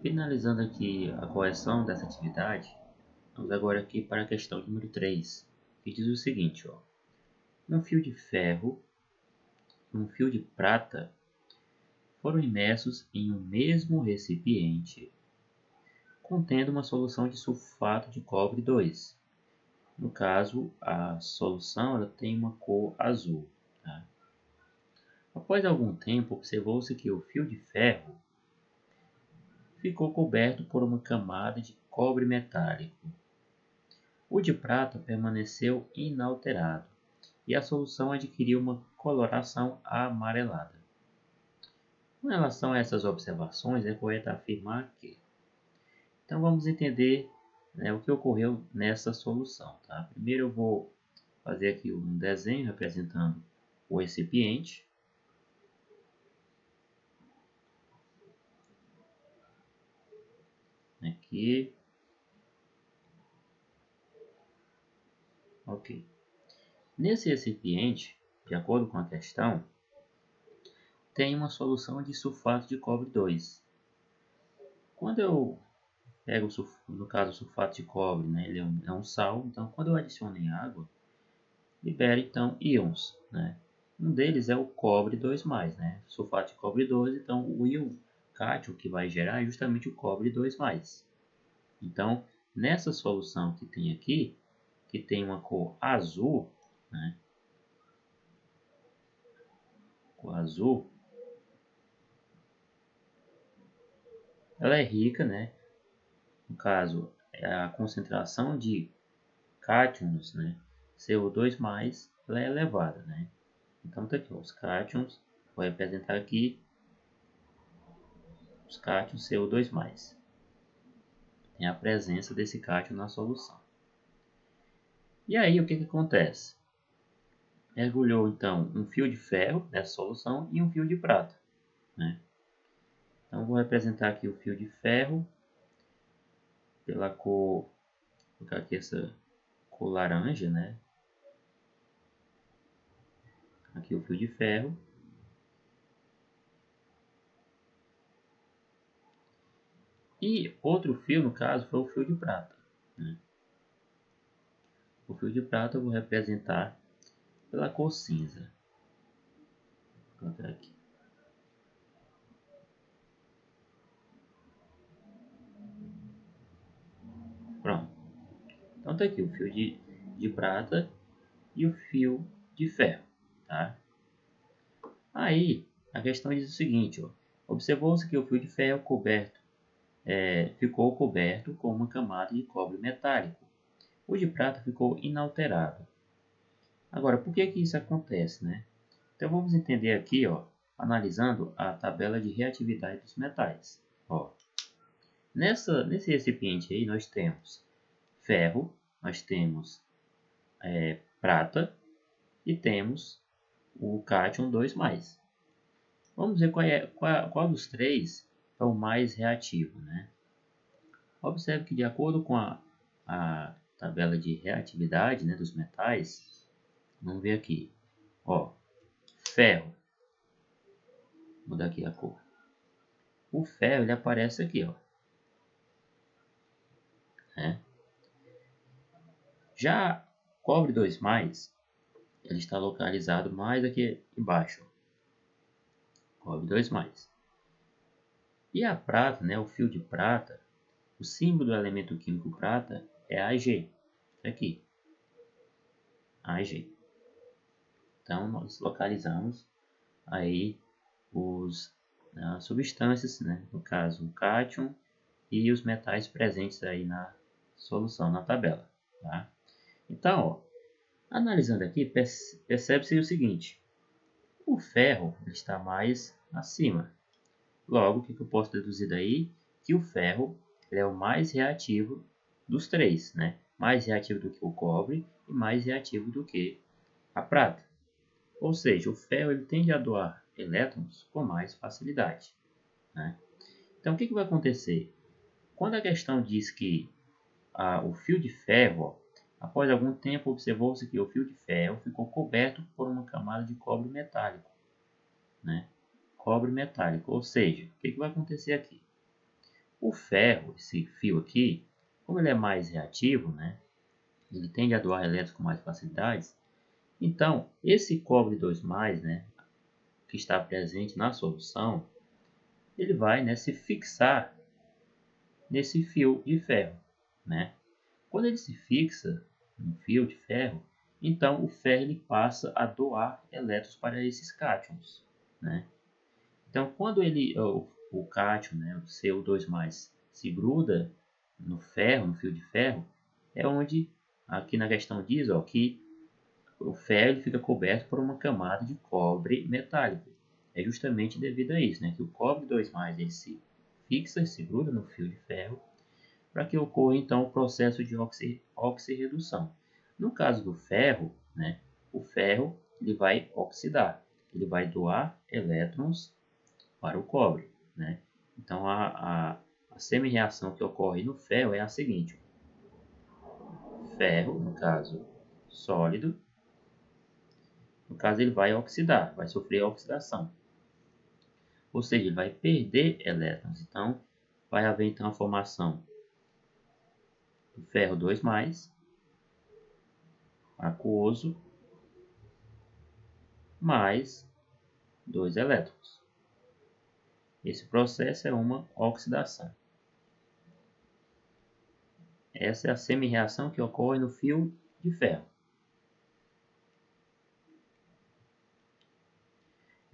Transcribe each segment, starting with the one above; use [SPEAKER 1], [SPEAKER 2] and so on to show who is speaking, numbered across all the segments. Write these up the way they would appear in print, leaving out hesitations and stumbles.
[SPEAKER 1] Finalizando aqui a correção dessa atividade, vamos agora aqui para a questão número 3, que diz o seguinte, ó. Um fio de ferro e um fio de prata foram imersos em um mesmo recipiente contendo uma solução de sulfato de cobre 2. No caso, a solução ela tem uma cor azul. Tá? Após algum tempo, observou-se que o fio de ferro ficou coberto por uma camada de cobre metálico. O de prata permaneceu inalterado e a solução adquiriu uma coloração amarelada. Com relação a essas observações, é correto afirmar que. Então vamos entender, né, o que ocorreu nessa solução. Tá? Primeiro eu vou fazer aqui um desenho representando o recipiente. Aqui. Ok. Nesse recipiente, de acordo com a questão, tem uma solução de sulfato de cobre 2. Quando eu pego, no caso, o sulfato de cobre, né, ele é um sal, então quando eu adiciono em água, libera então íons. Né? Um deles é o cobre 2+, né? Sulfato de cobre 2, então o íon cátion que vai gerar é justamente o cobre 2+. Então, nessa solução que tem aqui, que tem uma cor azul, né? Cor azul, ela é rica, né? No caso, a concentração de cátions, né? CO2+, ela é elevada, né? Então, tá aqui, ó, os cátions, vou representar aqui os cátions CO2+. Tem a presença desse cátion na solução. E aí, o que acontece? Mergulhou, então, um fio de ferro nessa solução e um fio de prata, né? Então, vou representar aqui o fio de ferro pela cor, vou colocar aqui essa cor laranja, né? Aqui o fio de ferro. E outro fio, no caso, foi o fio de prata. Né? O fio de prata eu vou representar pela cor cinza. Vou colocar aqui. Pronto. Então tá aqui o fio de prata e o fio de ferro. Tá? Aí, a questão diz o seguinte, observou-se que o fio de ferro ficou coberto com uma camada de cobre metálico. O de prata ficou inalterado. Agora, por que isso acontece, né? Então, vamos entender aqui, analisando a tabela de reatividade dos metais. Nesse recipiente aí, nós temos ferro, nós temos prata e temos o cátion 2+. Vamos ver qual dos três é o mais reativo, né? Observe que de acordo com a tabela de reatividade, né, dos metais, vamos ver aqui, ferro, vou mudar aqui a cor. O ferro ele aparece aqui, né? Já cobre 2+, ele está localizado mais aqui embaixo, cobre 2+. E a prata, né, o fio de prata, o símbolo do elemento químico prata é Ag, aqui, Ag. Então nós localizamos aí as substâncias, né, no caso o cátion e os metais presentes aí na solução, na tabela. Tá? Então, analisando aqui, percebe-se o seguinte, o ferro está mais acima. Logo, o que eu posso deduzir daí? Que o ferro é o mais reativo dos três, né? Mais reativo do que o cobre e mais reativo do que a prata. Ou seja, o ferro ele tende a doar elétrons com mais facilidade. Né? Então, o que vai acontecer? Quando a questão diz que o fio de ferro, após algum tempo, observou-se que o fio de ferro ficou coberto por uma camada de cobre metálico. Né? Cobre metálico, ou seja, o que vai acontecer aqui? O ferro, esse fio aqui, como ele é mais reativo, né, ele tende a doar elétrons com mais facilidade. Então, esse cobre 2+, né, que está presente na solução, ele vai, né, se fixar nesse fio de ferro, né? Quando ele se fixa no fio de ferro, então o ferro ele passa a doar elétrons para esses cátions, né? Então, quando o cátion, né, o CO2+, se gruda no ferro, no fio de ferro, é onde, aqui na questão diz, ó, que o ferro ele fica coberto por uma camada de cobre metálico. É justamente devido a isso, né, que o cobre 2+, ele se fixa, se gruda no fio de ferro, para que ocorra então o processo de oxirredução. No caso do ferro, né, o ferro ele vai oxidar, ele vai doar elétrons para o cobre, né? Então a semi-reação que ocorre no ferro é a seguinte: ferro, no caso sólido, no caso ele vai oxidar, vai sofrer oxidação, ou seja, ele vai perder elétrons. Então vai haver então a formação do ferro 2+, aquoso, mais 2 elétrons. Esse processo é uma oxidação. Essa é a semi-reação que ocorre no fio de ferro.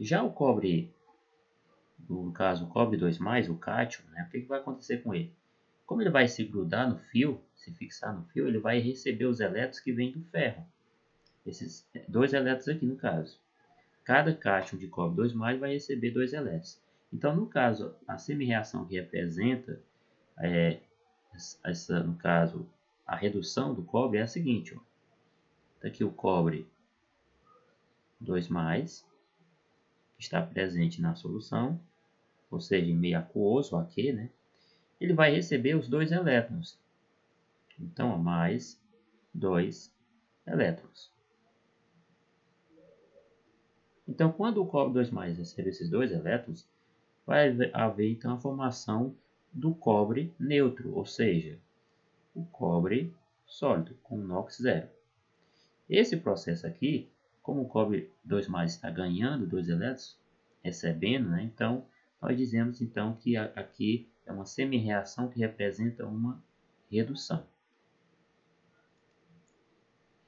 [SPEAKER 1] Já o cobre, no caso o cobre 2+, o cátion, né, o que vai acontecer com ele? Como ele vai se grudar no fio, se fixar no fio, ele vai receber os elétrons que vêm do ferro. Esses 2 elétrons aqui no caso. Cada cátion de cobre 2+, vai receber 2 elétrons. Então, no caso, a semi-reação que representa no caso, a redução do cobre é a seguinte, ó. Tá aqui o cobre 2+, está presente na solução, ou seja, em meio aquoso, aqui, né? Ele vai receber os 2 elétrons. Então, mais 2 elétrons. Então, quando o cobre 2+ recebe esses 2 elétrons, vai haver então a formação do cobre neutro, ou seja, o cobre sólido, com NOx zero. Esse processo aqui, como o cobre 2+ está ganhando 2 elétrons, recebendo, né? Então nós dizemos então que aqui é uma semi-reação que representa uma redução.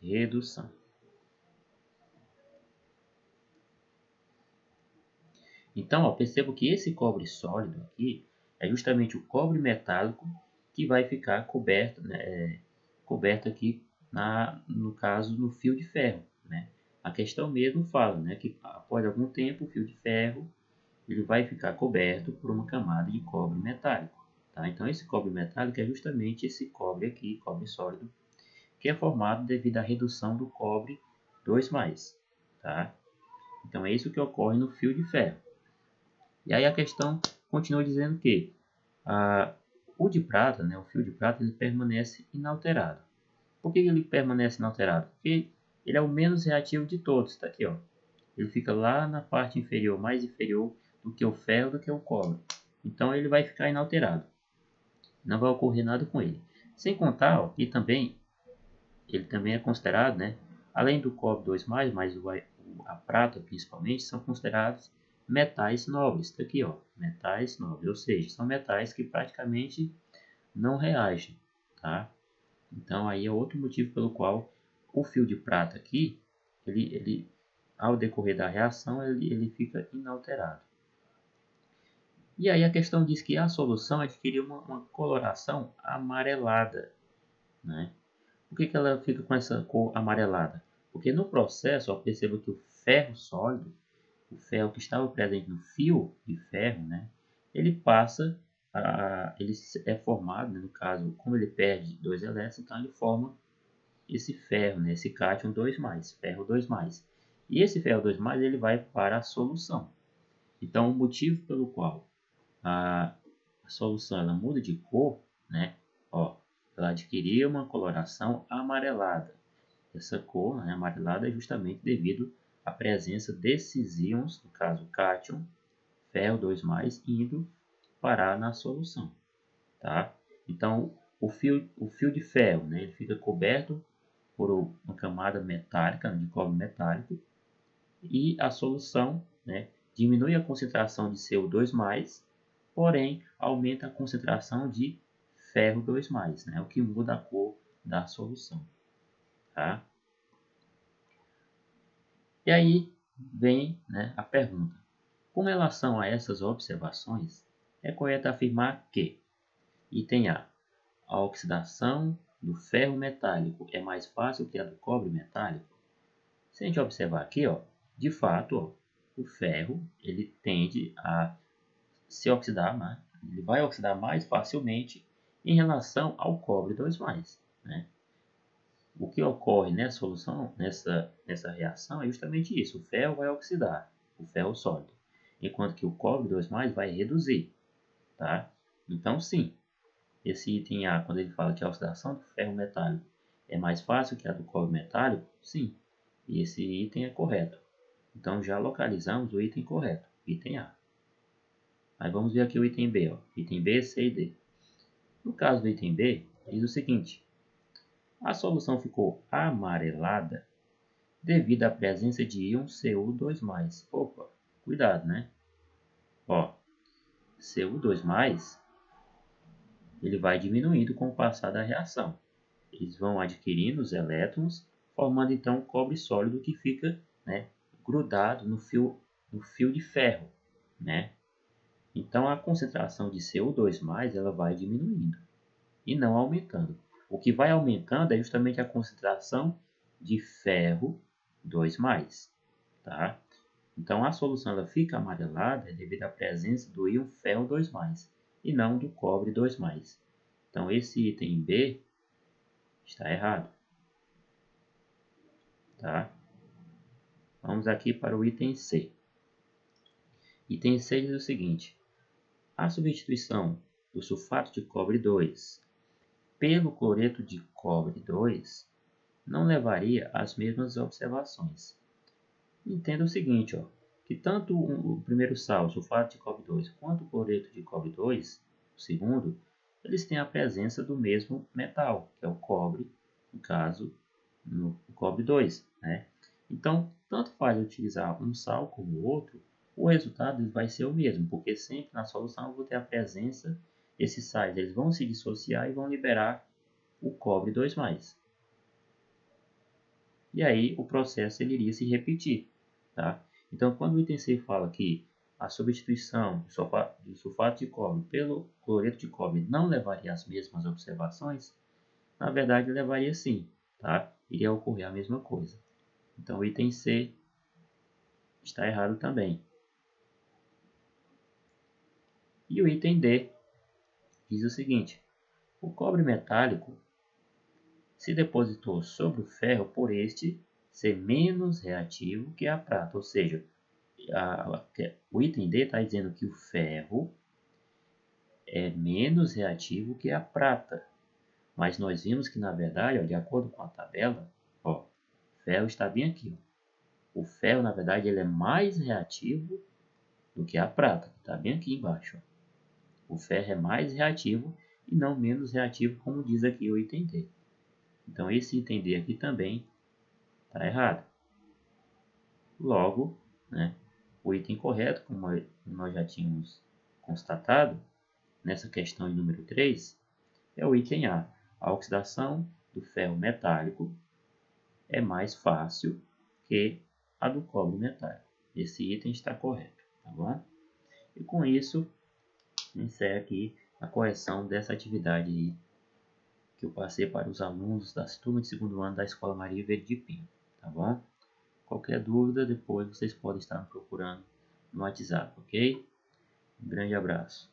[SPEAKER 1] Redução. Então, ó, percebo que esse cobre sólido aqui é justamente o cobre metálico que vai ficar coberto, né, coberto aqui no caso no fio de ferro, né? A questão mesmo fala, né, que após algum tempo o fio de ferro ele vai ficar coberto por uma camada de cobre metálico, tá? Então esse cobre metálico é justamente esse cobre aqui, cobre sólido, que é formado devido à redução do cobre 2+, tá? Então é isso que ocorre no fio de ferro. E aí a questão continua dizendo que o de prata, né, o fio de prata, ele permanece inalterado. Por que ele permanece inalterado? Porque ele é o menos reativo de todos, está aqui, ó. Ele fica lá na parte inferior, mais inferior do que o ferro, do que o cobre. Então ele vai ficar inalterado. Não vai ocorrer nada com ele. Sem contar, ó, e também ele também é considerado, né, além do cobre 2+, mas a prata principalmente, são considerados metais nobres. Está aqui, ó, metais nobres, ou seja, são metais que praticamente não reagem, tá? Então aí é outro motivo pelo qual o fio de prata aqui, ele ao decorrer da reação, ele fica inalterado. E aí a questão diz que a solução adquiriu uma coloração amarelada, né? Por que ela fica com essa cor amarelada? Porque no processo, ó, perceba que o ferro sólido, o ferro que estava presente no fio de ferro, né, ele passa, ele é formado, né, no caso, como ele perde 2 elétrons, então ele forma esse ferro, né, esse cátion 2+, ferro 2+. E esse ferro 2+, ele vai para a solução. Então, o motivo pelo qual a solução ela muda de cor, né, ó, ela adquiria uma coloração amarelada. Essa cor, né, amarelada é justamente devido à presença desses íons, no caso cátion, ferro 2+, indo parar na solução. tá? Então, o fio de ferro, né, ele fica coberto por uma camada metálica, de cobre metálico, e a solução, né, diminui a concentração de CO2+, porém aumenta a concentração de ferro 2+, né, o que muda a cor da solução. Tá? E aí vem, né, a pergunta. Com relação a essas observações, é correto afirmar que, item a oxidação do ferro metálico é mais fácil que a do cobre metálico? Se a gente observar aqui, ó, de fato, ó, o ferro ele tende a se oxidar mais, ele vai oxidar mais facilmente em relação ao cobre 2+, né? O que ocorre nessa solução, nessa reação, é justamente isso. O ferro vai oxidar, o ferro sólido, enquanto que o cobre 2+, vai reduzir, tá? Então, sim, esse item A, quando ele fala que a oxidação do ferro metálico é mais fácil que a do cobre metálico, sim, e esse item é correto. Então, já localizamos o item correto, item A. Aí vamos ver aqui o item B, ó. Item B, C e D. No caso do item B, diz o seguinte: a solução ficou amarelada devido à presença de íon Cu2+. Opa, cuidado, né? Ó, Cu2+, ele vai diminuindo com o passar da reação. Eles vão adquirindo os elétrons, formando então o cobre sólido que fica, né, grudado no fio de ferro, né? Então a concentração de Cu2+, ela vai diminuindo e não aumentando. O que vai aumentando é justamente a concentração de ferro 2+, tá? Então a solução ela fica amarelada devido à presença do íon ferro 2+, e não do cobre 2+. Então esse item B está errado, tá? Vamos aqui para o item C. Item C diz o seguinte: a substituição do sulfato de cobre 2 pelo cloreto de cobre 2 não levaria às mesmas observações. Entenda o seguinte, ó, que tanto o primeiro sal, o sulfato de cobre 2, quanto o cloreto de cobre 2, o segundo, eles têm a presença do mesmo metal, que é o cobre, no caso, no cobre 2, né? Então, tanto faz utilizar um sal como o outro, o resultado vai ser o mesmo, porque sempre na solução eu vou ter a presença, esses sais eles vão se dissociar e vão liberar o cobre 2+. E aí o processo ele iria se repetir, tá? Então, quando o item C fala que a substituição do sulfato de cobre pelo cloreto de cobre não levaria às mesmas observações, na verdade levaria sim, tá? Iria ocorrer a mesma coisa. Então, o item C está errado também. E o item D diz o seguinte: o cobre metálico se depositou sobre o ferro por este ser menos reativo que a prata, ou seja, o item D está dizendo que o ferro é menos reativo que a prata, mas nós vimos que na verdade, ó, de acordo com a tabela, ó, o ferro está bem aqui. Ó. O ferro na verdade ele é mais reativo do que a prata, que está bem aqui embaixo. Ó. O ferro é mais reativo e não menos reativo, como diz aqui o item D. Então esse item D aqui também está errado. Logo, né, o item correto, como nós já tínhamos constatado, nessa questão de número 3, é o item A. A oxidação do ferro metálico é mais fácil que a do cobre metálico. Esse item está correto, tá bom? E com isso, encerro aqui a correção dessa atividade aí que eu passei para os alunos das turmas de segundo ano da Escola Maria Verde de Pinho, tá bom? Qualquer dúvida, depois vocês podem estar me procurando no WhatsApp, ok? Um grande abraço.